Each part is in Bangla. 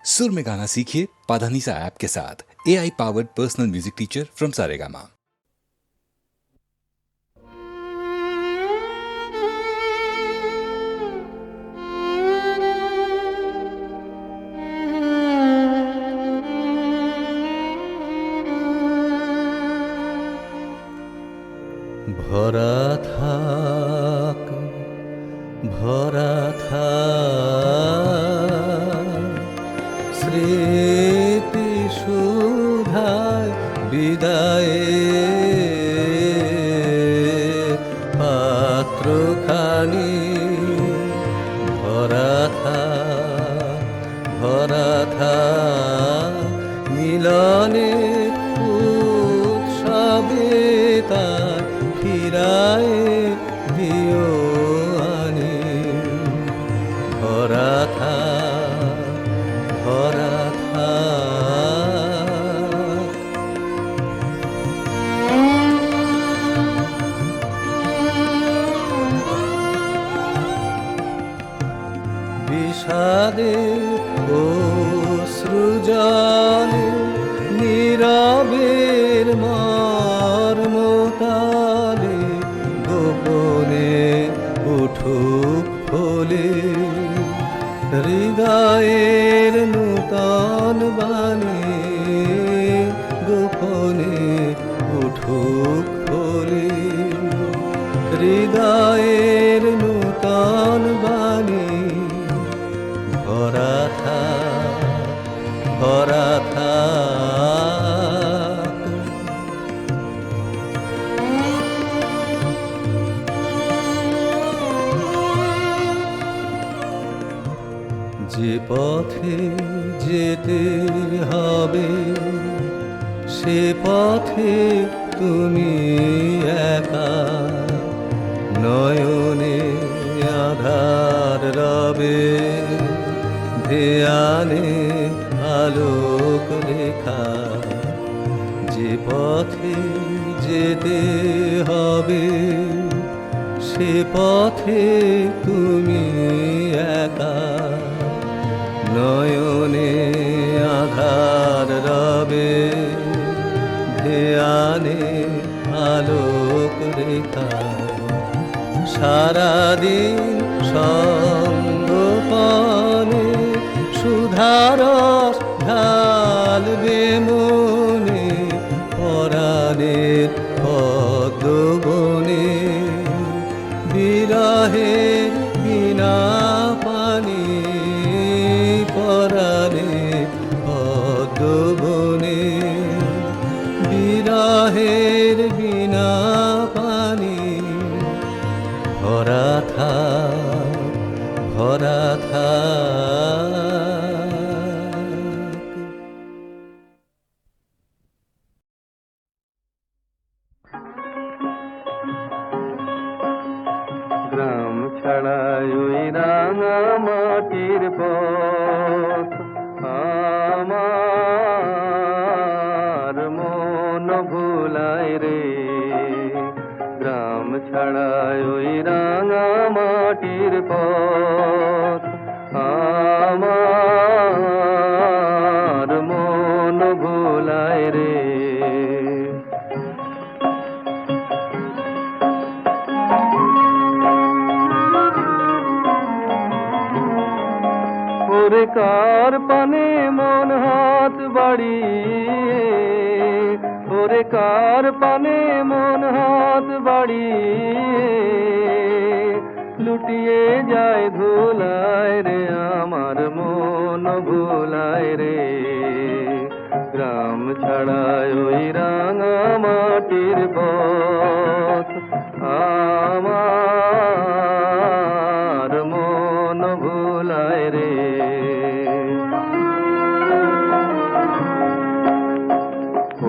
सुर में गाना सीखिए पाधानीसा ऐप के साथ। AI powered personal music teacher from Saregama. ভরা থাক ভরা থাক স্মৃতি সুধায় বিদায়ে পাত্রখানি ভরা থাক মিলনে উৎসবে তার ফিরায় দিও আনি ভরা থাক বিষাদে অশ্রুজলে নীরবের মর্মতালে গোপনে উঠুক ফলে হৃদয়ের নূতন বাণী গোপনে উঠুক ফলে হৃদয়ের নূতন বাণী ভরা থাক যে পথে যেতে হবে সে পথে তুমি একা নয়নে আধার রবে ধ্যানে আলোক রেখা যে পথে যেতে হবে সে পথে তুমি একা নয়নে আধার রবে ধ্যানে আলোক রেখা সারাদিন সঙ্গোপনে সুধারস ঢালবে মনে পরাণের পদ্মবনে বিরহের বিনা পানি পরাণের পদ্মবনে বিরহের বিনা পানি ভরা থাক গ্রাম ছাড়া ওই রাঙা মাটির পথ আমার মন ভুলায় রে গ্রাম ছাড়া ওই রাঙা মাটির পথ আমার মন ভুলায় রে ওরে কার পানে মন হাত বাড়িয়ে ওরে কার পানে মন হাত বাড়িয়ে লুটিয়ে যায় ধুলায় রে আমার মন ভুলায় রে গ্রাম ছাড়া ওই রাঙা মাটির পথ আমার মন ভুলায় রে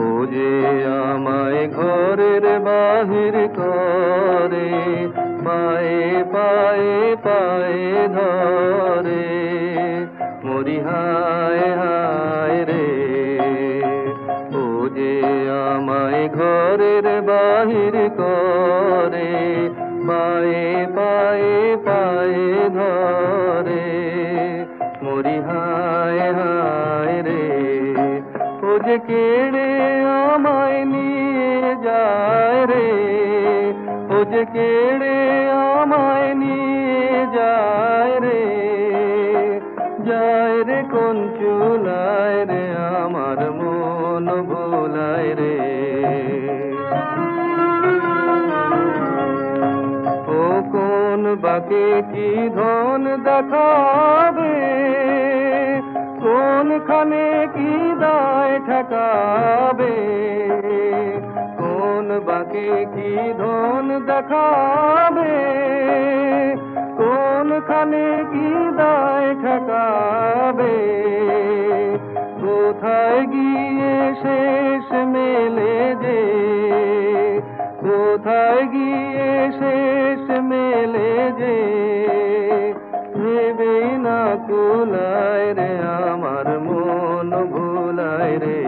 ও যে আমায় ঘরের বাহির করে পায়ে পায়ে পায়ে ধরে মরি হায় হায় রে ও যে আমায় ঘরের বাহির করে পায়ে পায়ে পায়ে ধরে মরি হায় হায় যে কেড়ে আমায় নিয়ে যায় রে, ও যে কেড়ে আমায় নিয়ে যায় রে, যায় রে কোন চুলায় রে আমার মন ভোলায় রে। ও কোন বাকে কি ধন দেখাবে, কোনখানে কি দায় ঠেকাবে, কোন বাকে কি ধন দেখাবে, কোনখানে কি দায় ঠেকাবে, কোথায় গিয়ে শেষ মেলে যে, কোথায় গিয়ে শেষ মেলে যে, ভেবেই না কুলায় রে আমার মন ভুলায় রে।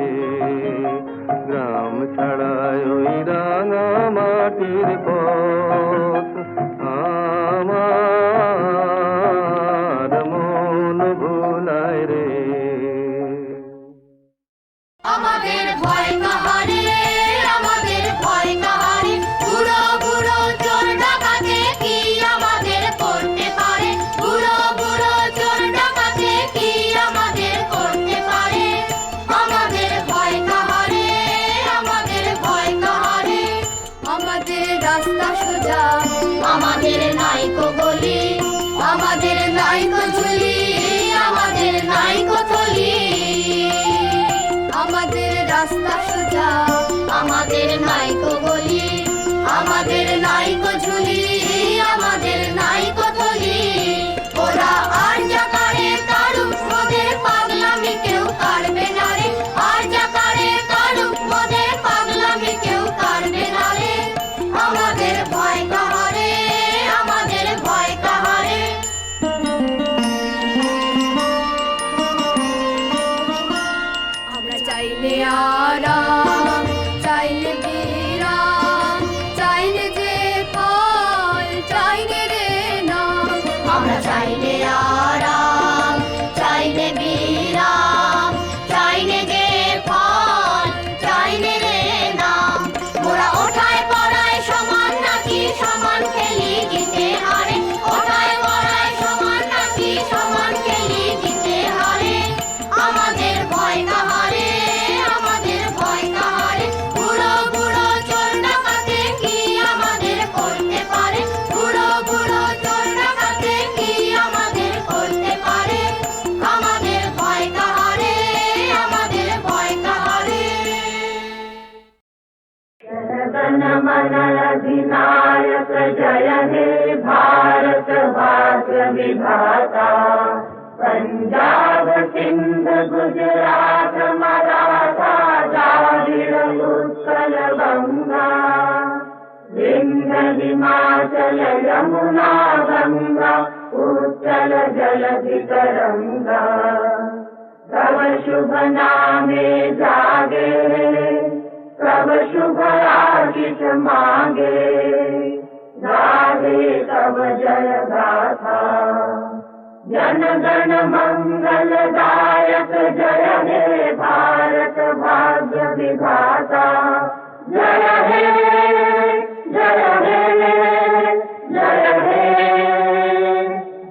গ্রাম ছাড়ায় ওই রাঙা মাটির পথ আমার মন ভুলায় রে। আমাদের ভয় কাহারে, আমাদের ভয় কাহারে, বুড়ো বুড়ো চোর ডাকাতে কি আমাদের করতে পারে, বুড়ো বুড়ো চোর ডাকাতে কি আমাদের করতে পারে। আমাদের ভয় কাহারে, আমাদের ভয় কাহারে, আমাদের রাস্তা সোজা, আমাদের নাইকো গলি, আমাদের নাইকো ঝুলি, আমাদের নাইকো থলি। আমাদের রাস্তা সোজা, আমাদের নাইকো গলি, আমাদের নাইকো ঝুলি, আমাদের নাইকো থলি। ওরা আর যা করে কারুক মোদের পাগলামি কেউ কাড়বে না রে, আর যা করে কারুক মোদের পাগলামি কেউ কাড়বে না রে। আমাদের ভয় কাহারে, আমাদের ভয় কাহারে। আমরা চাইলে আরাম, চাইলে বিরাম, চাইলে যে ফল, চাইলে রে নাম। আমরা চাইলে আরাম, চাইলে বিরাম, চাইলে যে ফল, চাইলে রে নাম। মোরা ওঠায় পড়ায় সমান নাকি সমান খেলি জিতে হারে, ওঠায় পড়ায় সমান নাকি সমান খেলি জিতে হারে। আমাদের ভয় কাহারে, আমাদের ভয় কাহারে, বুড়ো বুড়ো চোর ডাকাতে কি আমাদের করতে পারে, বুড়ো বুড়ো চোর ডাকাতে কি আমাদের করতে পারে। আমাদের ভয় কাহারে, আমাদের ভয় কাহারে। जन मन अधिनायक जय हे भारत भाग्य विधाता, पंजाब सिंध गुजरात मराठा द्राविड़ उत्कल गंगा, विंध्य हिमाचल यमुना गंगा उत्कल जलधि तरंगा। तव शुभ नामे जागे, तब शुभ आशीष मांगे, गावे तब जय गाथा। जन गण मंगल दायक जय हे भारत भाग्य विधाता, जय हे जय हे जय हे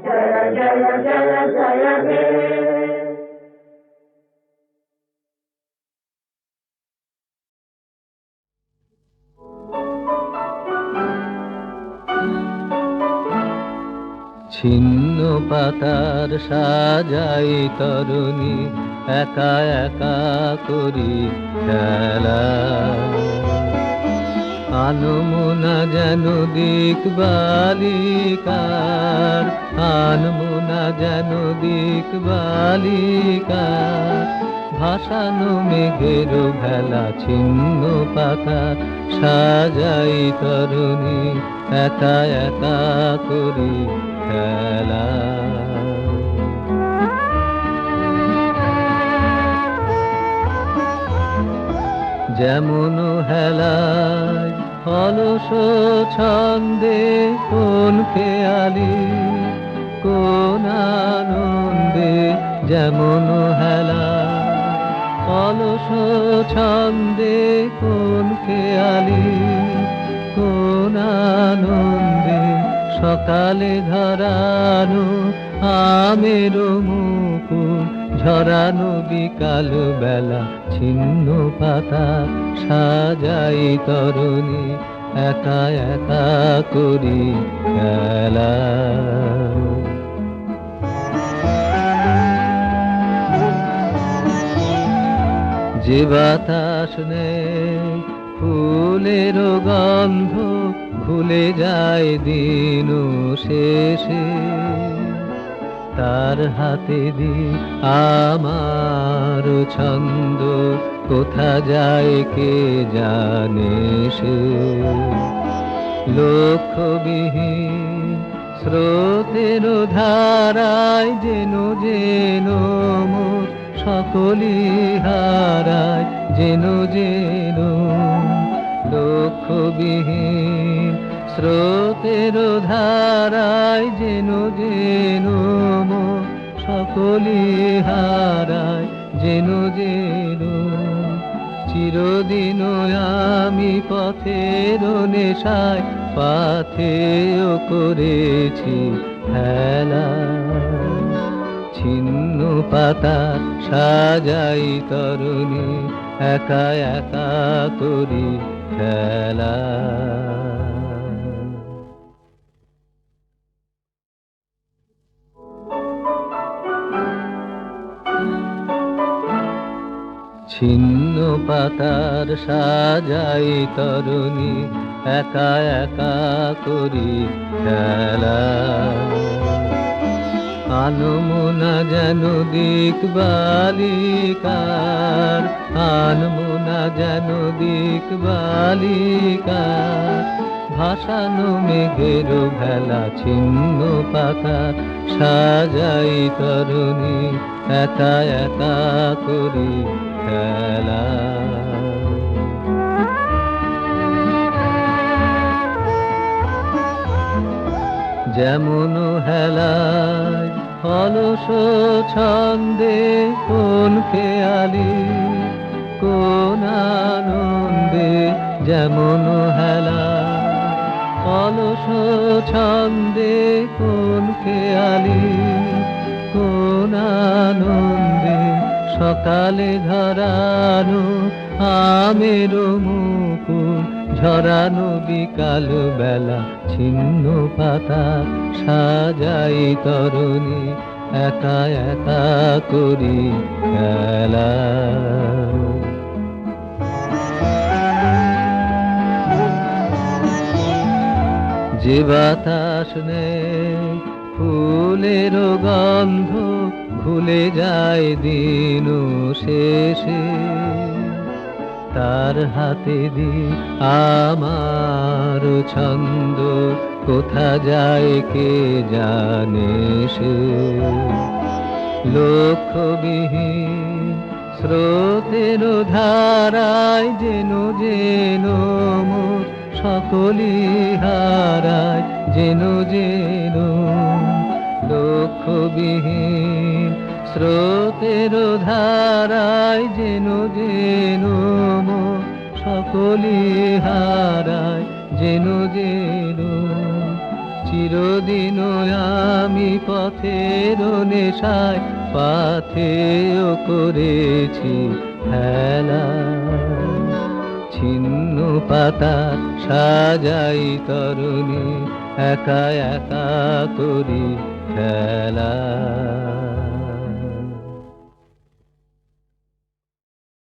जय जय जय जय हे। ছিন্ন পাতার সাজাই তরুণী, একা একা করি খেলা। আনমোনা যেন দিক বালিকার, আনমোনা যেন দিক বালিকার। ভাসানো মেঘের ভেলা ছিন্ন পাতা সাজাই তরুণী, একা একা করি খেলা। যেমন হেলায় অলস ছন্দে কোন খেয়ালি, কোন আনন্দে যেমন হেলা। অলস ছন্দে কোন খেয়ালি কোন আনন্দে সকালে ধরানো আমের মুকুল ঝরানো বিকাল বেলা ছিন্ন পাতা সাজাই তরুণী একা একা করি খেলা যে বাতাস নেই ফুলের গন্ধ ভুলে যায় দিন শেষে তার হাতে দি আমার ছন্দ কোথা যায় কে জানে সে লক্ষ্যবিহীন স্রোতের ধারায় যেন যেন মোর সকলি হারায় যেন যেন লক্ষ্যবিহীন স্রোতের ধারায় যেন যেন মোর সকলি হারায় যেন যেন চিরদিন আমি পথের নেশায় পাথেয় করেছি খেলা ছিন্ন পাতা সাজাই তরুণী একা একা করি খেলা ছিন্ন পাতার সাজাই তরুণী একা একা করি খেলা আনমনা যেন দিক বালিকার আনমনা যেন দিক বালিকার ভাসানো মেঘের ভেলা ছিন্ন পাতা সাজাই তরুণী একা একা করি খেলা যেমন হেলায় অলস ছন্দে কোন খেয়ালি কোন আনন্দে যেমন হেলা অলস ছন্দে কোন খেয়ালি কোন আনন্দে সকালে ধরানো আমের মুকুল ঝরানো বিকাল বেলা ছিন্ন পাতা সাজাই তরুণী একা একা করি খেলা যে বাতাস নেই ফুলের গন্ধ ভুলে যায় দিন শেষে তার হাতে দি আমার ছন্দ কোথা যায় কে জানে সে লক্ষ্যবিহীন স্রোতের ধারায় যেন যেন মোর সকলি হারায় যেন যেন লক্ষ্যবিহীন স্রোতের ধারায় যেন যেন মোর সকলি হারায় যেন যেন চিরদিন আমি পথের নেশায় পাথেয় করেছি খেলা ছিন্ন পাতা সাজাই তরুণী একা একা করি খেলা